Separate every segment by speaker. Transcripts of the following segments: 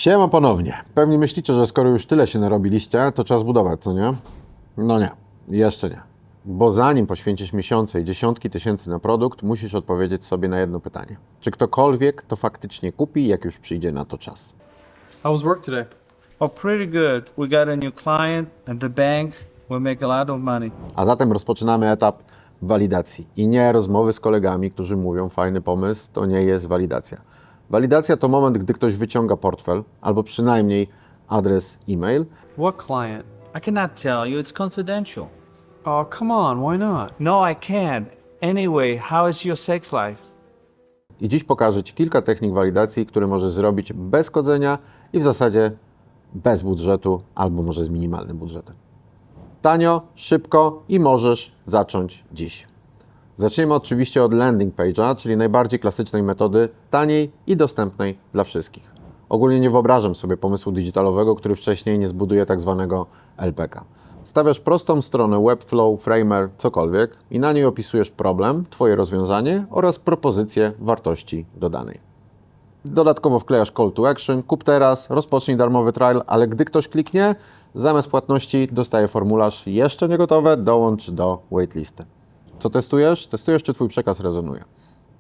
Speaker 1: Siema ponownie. Pewnie myślicie, że skoro już tyle się narobiliście, to czas budować, co nie? No nie, jeszcze nie. Bo zanim poświęcisz miesiące i dziesiątki tysięcy na produkt, musisz odpowiedzieć sobie na jedno pytanie. Czy ktokolwiek to faktycznie kupi, jak już przyjdzie na to czas?
Speaker 2: How was work today?
Speaker 3: Oh, pretty good. We got a new client and the bank will make a lot of money.
Speaker 1: A zatem rozpoczynamy etap walidacji. I nie rozmowy z kolegami, którzy mówią, fajny pomysł, to nie jest walidacja. Walidacja to moment, gdy ktoś wyciąga portfel, albo przynajmniej adres e-mail,
Speaker 2: What client?
Speaker 3: I cannot tell you, it's confidential.
Speaker 2: Oh, come on, why not?
Speaker 3: No, I can't. Anyway, how is your sex life?
Speaker 1: i dziś pokażę Ci kilka technik walidacji, które możesz zrobić bez kodzenia i w zasadzie bez budżetu, albo może z minimalnym budżetem. Tanio, szybko i możesz zacząć dziś. Zaczniemy oczywiście od landing page'a, czyli najbardziej klasycznej metody, taniej i dostępnej dla wszystkich. Ogólnie nie wyobrażam sobie pomysłu digitalowego, który wcześniej nie zbuduje tak zwanego LPK. Stawiasz prostą stronę Webflow, Framer, cokolwiek i na niej opisujesz problem, Twoje rozwiązanie oraz propozycję wartości dodanej. Dodatkowo wklejasz call to action, kup teraz, rozpocznij darmowy trial, ale gdy ktoś kliknie, zamiast płatności dostaje formularz jeszcze nie gotowe, dołącz do waitlisty. Co testujesz? Testujesz, czy Twój przekaz rezonuje.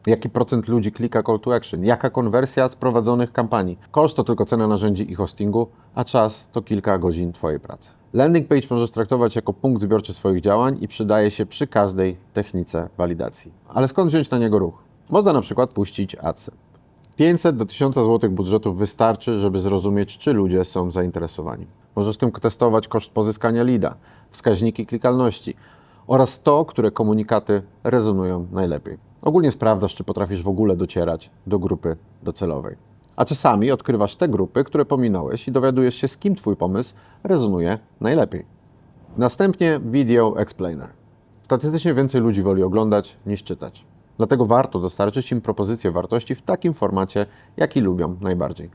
Speaker 1: Jaki procent ludzi klika call to action? Jaka konwersja z prowadzonych kampanii? Koszt to tylko cena narzędzi i hostingu, a czas to kilka godzin Twojej pracy. Landing page możesz traktować jako punkt zbiorczy swoich działań i przydaje się przy każdej technice walidacji. Ale skąd wziąć na niego ruch? Można na przykład puścić AdSense. 500 do 1000 zł budżetu wystarczy, żeby zrozumieć, czy ludzie są zainteresowani. Możesz tym testować koszt pozyskania leada, wskaźniki klikalności oraz to, które komunikaty rezonują najlepiej. Ogólnie sprawdzasz, czy potrafisz w ogóle docierać do grupy docelowej. A czasami odkrywasz te grupy, które pominąłeś i dowiadujesz się, z kim Twój pomysł rezonuje najlepiej. Następnie Video Explainer. Statystycznie więcej ludzi woli oglądać niż czytać. Dlatego warto dostarczyć im propozycję wartości w takim formacie, jaki lubią najbardziej.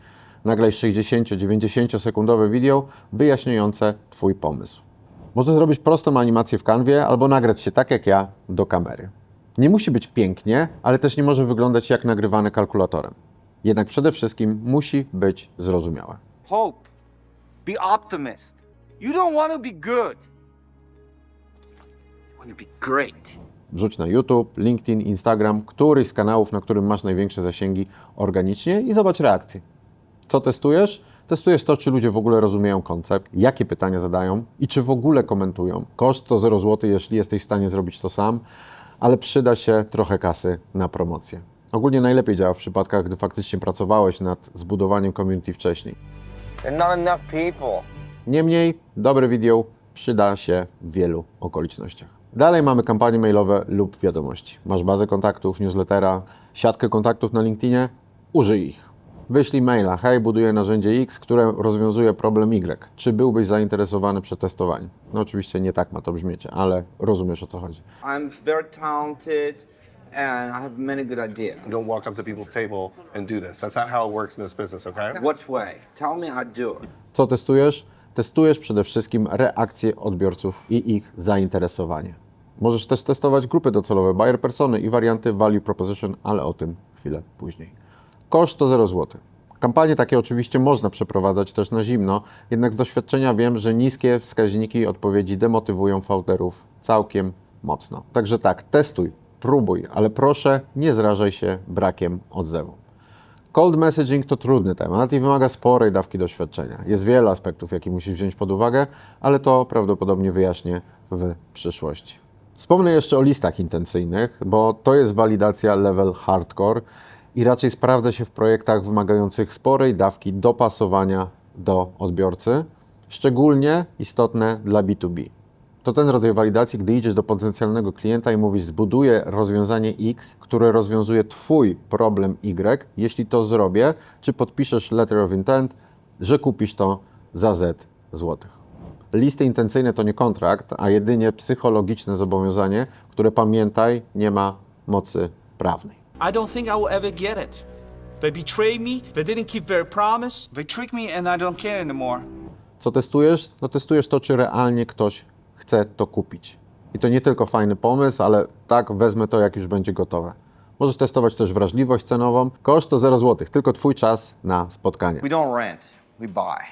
Speaker 1: Nagraj 60-90 sekundowe wideo wyjaśniające Twój pomysł. Możesz zrobić prostą animację w Canwie albo nagrać się tak jak ja do kamery. Nie musi być pięknie, ale też nie może wyglądać jak nagrywane kalkulatorem. Jednak przede wszystkim musi być zrozumiałe.
Speaker 4: Hope. Be optimist. You don't want to be good. You want to be great.
Speaker 1: Wrzuć na YouTube, LinkedIn, Instagram, któryś z kanałów, na którym masz największe zasięgi organicznie i zobacz reakcję. Co testujesz? Testujesz to, czy ludzie w ogóle rozumieją koncept, jakie pytania zadają i czy w ogóle komentują. Koszt to 0 zł, jeśli jesteś w stanie zrobić to sam, ale przyda się trochę kasy na promocję. Ogólnie najlepiej działa w przypadkach, gdy faktycznie pracowałeś nad zbudowaniem community wcześniej.
Speaker 4: There's not enough people.
Speaker 1: Niemniej, dobre wideo przyda się w wielu okolicznościach. Dalej mamy kampanie mailowe lub wiadomości. Masz bazę kontaktów, newslettera, siatkę kontaktów na LinkedInie? Użyj ich. Wyślij maila: hej, buduję narzędzie X, które rozwiązuje problem Y. Czy byłbyś zainteresowany przetestowaniem? No oczywiście nie tak ma to brzmieć, ale rozumiesz, o co chodzi.
Speaker 4: I'm very talented and I have many good ideas.
Speaker 5: Don't walk up to people's table and do this. That's not how it works in this business, okay?
Speaker 4: Which way? Tell me how to do it.
Speaker 1: Co testujesz? Testujesz przede wszystkim reakcje odbiorców i ich zainteresowanie. Możesz też testować grupy docelowe, buyer persony i warianty value proposition, ale o tym chwilę później. Koszt to 0 zł. Kampanie takie oczywiście można przeprowadzać też na zimno, jednak z doświadczenia wiem, że niskie wskaźniki odpowiedzi demotywują founderów całkiem mocno. Także tak, testuj, próbuj, ale proszę nie zrażaj się brakiem odzewu. Cold messaging to trudny temat i wymaga sporej dawki doświadczenia. Jest wiele aspektów, jakie musisz wziąć pod uwagę, ale to prawdopodobnie wyjaśnię w przyszłości. Wspomnę jeszcze o listach intencyjnych, bo to jest walidacja level hardcore i raczej sprawdza się w projektach wymagających sporej dawki dopasowania do odbiorcy, szczególnie istotne dla B2B. To ten rodzaj walidacji, gdy idziesz do potencjalnego klienta i mówisz: zbuduję rozwiązanie X, które rozwiązuje Twój problem Y. Jeśli to zrobię, czy podpiszesz letter of intent, że kupisz to za Z złotych. Listy intencyjne to nie kontrakt, a jedynie psychologiczne zobowiązanie, które, pamiętaj, nie ma mocy prawnej.
Speaker 3: I don't think I will ever get it. They betrayed me, they didn't keep their promise, they tricked me and I don't care anymore.
Speaker 1: Co testujesz? No testujesz to, czy realnie ktoś chce to kupić. I to nie tylko fajny pomysł, ale tak, wezmę to, jak już będzie gotowe. Możesz testować też wrażliwość cenową. Koszt to 0 zł, tylko Twój czas na spotkanie.
Speaker 6: We don't rent, we buy.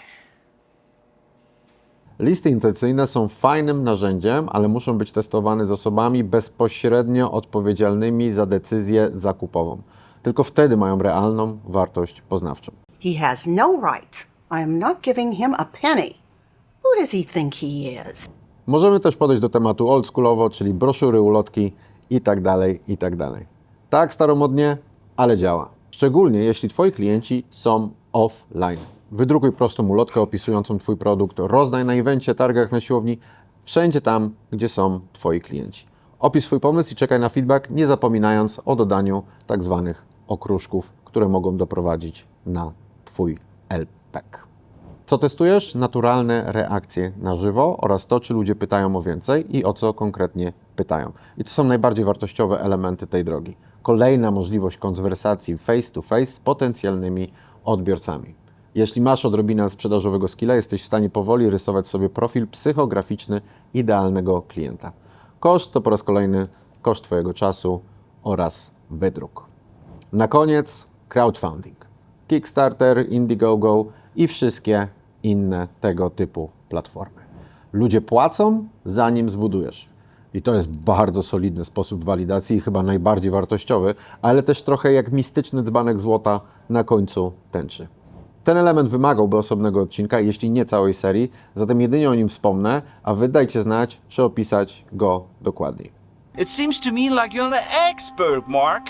Speaker 1: Listy intencyjne są fajnym narzędziem, ale muszą być testowane z osobami bezpośrednio odpowiedzialnymi za decyzję zakupową. Tylko wtedy mają realną wartość poznawczą.
Speaker 7: He has no right. I am not giving him a penny. Who does he think he is?
Speaker 1: Możemy też podejść do tematu oldschoolowo, czyli broszury, ulotki itd., itd. Tak staromodnie, ale działa. Szczególnie jeśli Twoi klienci są offline. Wydrukuj prostą ulotkę opisującą Twój produkt, rozdaj na evencie, targach na siłowni, wszędzie tam, gdzie są Twoi klienci. Opisz swój pomysł i czekaj na feedback, nie zapominając o dodaniu tak zwanych okruszków, które mogą doprowadzić na Twój LPEC. Co testujesz? Naturalne reakcje na żywo oraz to, czy ludzie pytają o więcej i o co konkretnie pytają. I to są najbardziej wartościowe elementy tej drogi. Kolejna możliwość konwersacji face to face z potencjalnymi odbiorcami. Jeśli masz odrobinę sprzedażowego skilla, jesteś w stanie powoli rysować sobie profil psychograficzny idealnego klienta. Koszt to po raz kolejny koszt Twojego czasu oraz wydruk. Na koniec crowdfunding. Kickstarter, Indiegogo i wszystkie inne tego typu platformy. Ludzie płacą, zanim zbudujesz. I to jest bardzo solidny sposób walidacji i chyba najbardziej wartościowy, ale też trochę jak mistyczny dzbanek złota na końcu tęczy. Ten element wymagałby osobnego odcinka, jeśli nie całej serii, zatem jedynie o nim wspomnę, a wy dajcie znać, czy opisać go dokładniej.
Speaker 3: It seems to me like you're an expert, Mark.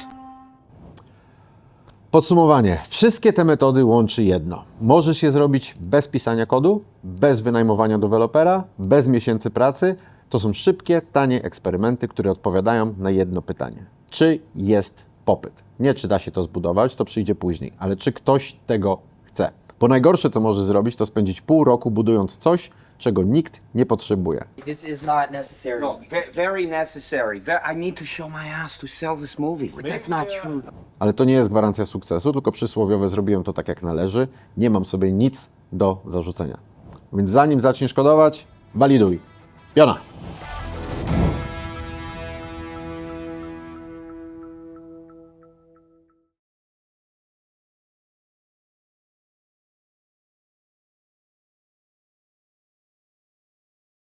Speaker 1: Podsumowanie. Wszystkie te metody łączy jedno. Możesz je zrobić bez pisania kodu, bez wynajmowania dewelopera, bez miesięcy pracy. To są szybkie, tanie eksperymenty, które odpowiadają na jedno pytanie. Czy jest popyt? Nie czy da się to zbudować, to przyjdzie później, ale czy ktoś tego chce? Bo najgorsze, co możesz zrobić, to spędzić pół roku budując coś, czego nikt nie potrzebuje.
Speaker 8: This is not necessary.
Speaker 4: No, very necessary. I need to show my ass to sell this movie.
Speaker 8: But that's not true.
Speaker 1: Ale to nie jest gwarancja sukcesu, tylko przysłowiowe zrobiłem to tak jak należy, nie mam sobie nic do zarzucenia. Więc zanim zaczniesz kodować, waliduj. Piona!